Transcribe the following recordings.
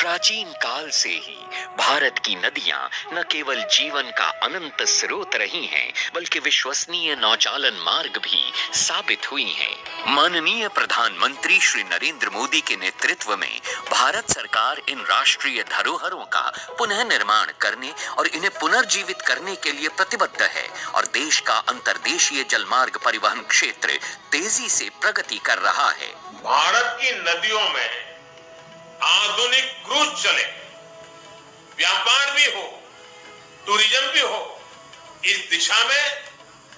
प्राचीन काल से ही भारत की नदियां न केवल जीवन का अनंत स्रोत रही हैं, बल्कि विश्वसनीय नौचालन मार्ग भी साबित हुई हैं। माननीय प्रधानमंत्री श्री नरेंद्र मोदी के नेतृत्व में भारत सरकार इन राष्ट्रीय धरोहरों का पुनः निर्माण करने और इन्हें पुनर्जीवित करने के लिए प्रतिबद्ध है और देश का अंतर्देशीय जलमार्ग परिवहन क्षेत्र तेजी से प्रगति कर रहा है। भारत की नदियों में आधुनिक क्रूज चले, व्यापार भी हो, टूरिज्म भी हो, इस दिशा में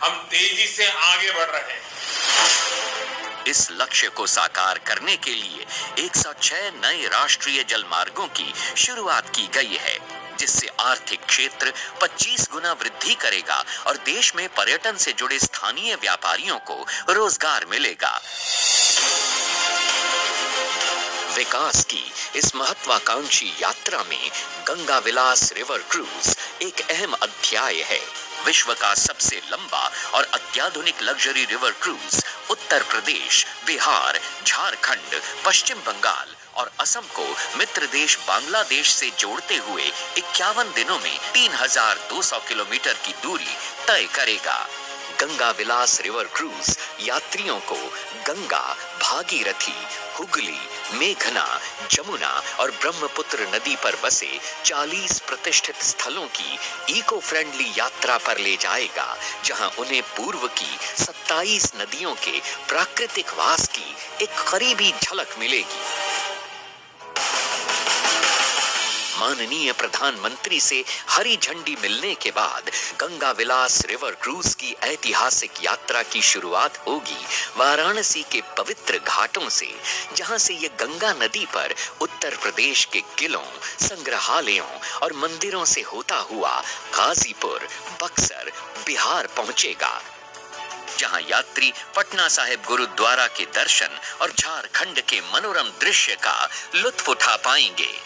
हम तेजी से आगे बढ़ रहे हैं। इस लक्ष्य को साकार करने के लिए 106 नए राष्ट्रीय जलमार्गों की शुरुआत की गई है, जिससे आर्थिक क्षेत्र 25 गुना वृद्धि करेगा और देश में पर्यटन से जुड़े स्थानीय व्यापारियों को रोजगार मिलेगा। विकास की इस महत्वाकांक्षी यात्रा में गंगा विलास रिवर क्रूज एक अहम अध्याय है। विश्व का सबसे लंबा और अत्याधुनिक luxury river cruise Uttar Pradesh, Bihar, Jharkhand, पश्चिम बंगाल और असम को मित्र देश बांग्लादेश से जोड़ते हुए 51 दिनों में 3200 किलोमीटर की दूरी तय करेगा। गंगा विलास रिवर क्रूज यात्रियों को गंगा, भागीरथी, हुगली, मेघना, जमुना और ब्रह्मपुत्र नदी पर बसे 40 प्रतिष्ठित स्थलों की इको फ्रेंडली यात्रा पर ले जाएगा, जहां उन्हें पूर्व की 27 नदियों के प्राकृतिक वास की एक करीबी झलक मिलेगी। माननीय प्रधानमंत्री से हरी झंडी मिलने के बाद गंगा विलास रिवर क्रूज की ऐतिहासिक यात्रा की शुरुआत होगी वाराणसी के पवित्र घाटों से, जहां से ये गंगा नदी पर उत्तर प्रदेश के किलों, संग्रहालयों और मंदिरों से होता हुआ गाजीपुर, बक्सर, बिहार पहुंचेगा, जहां यात्री पटना साहिब गुरुद्वारा के दर्शन और झारखंड के मनोरम दृश्य का लुत्फ उठा पाएंगे।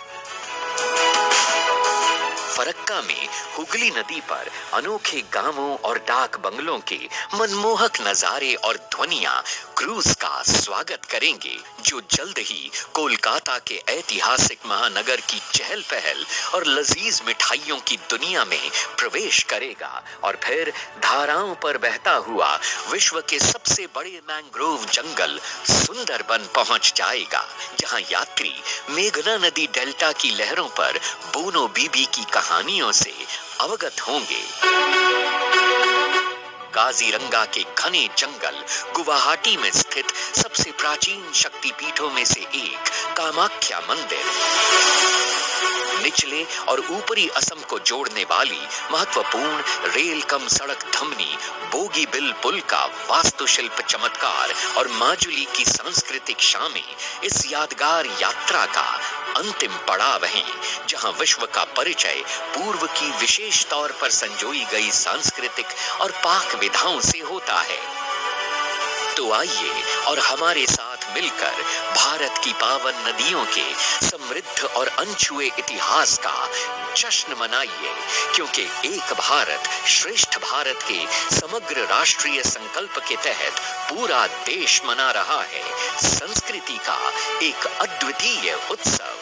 फरक्का में हुगली नदी पर अनोखे गांवों और डाक बंगलों के मनमोहक नजारे और ध्वनियां क्रूज का स्वागत करेंगे, जो जल्द ही कोलकाता के ऐतिहासिक महानगर की चहल पहल और लजीज मिठाइयों की दुनिया में प्रवेश करेगा और फिर धाराओं पर बहता हुआ विश्व के सबसे बड़े मैंग्रोव जंगल सुंदरबन पहुंच जाएगा, जहां यात्री मेघना नदी डेल्टा की लहरों पर बोनो बीबी की कहानियों से अवगत होंगे। काजीरंगा के घने जंगल गुवाहाटी में स्थित सबसे प्राचीन शक्तिपीठों में से एक कामाख्या मंदिर, निचले और ऊपरी असम को जोड़ने वाली महत्वपूर्ण रेल कम सड़क धमनी बोगीबिल पुल का वास्तुशिल्प चमत्कार और माजुली की सांस्कृतिक शामें इस यादगार यात्रा का अंतिम पड़ाव हैं, जहां विश्व का परिचय पूर्व की विशेष तौर पर संजोई गई सांस्कृतिक और पाक विधाओं से होता है। तो आइए और हमारे साथ मिलकर भारत की पावन नदियों के समृद्ध और अनछुए इतिहास का जश्न मनाइए, क्योंकि एक भारत श्रेष्ठ भारत के समग्र राष्ट्रीय संकल्प के तहत पूरा देश मना रहा है संस्कृति का एक अद्वितीय उत्सव।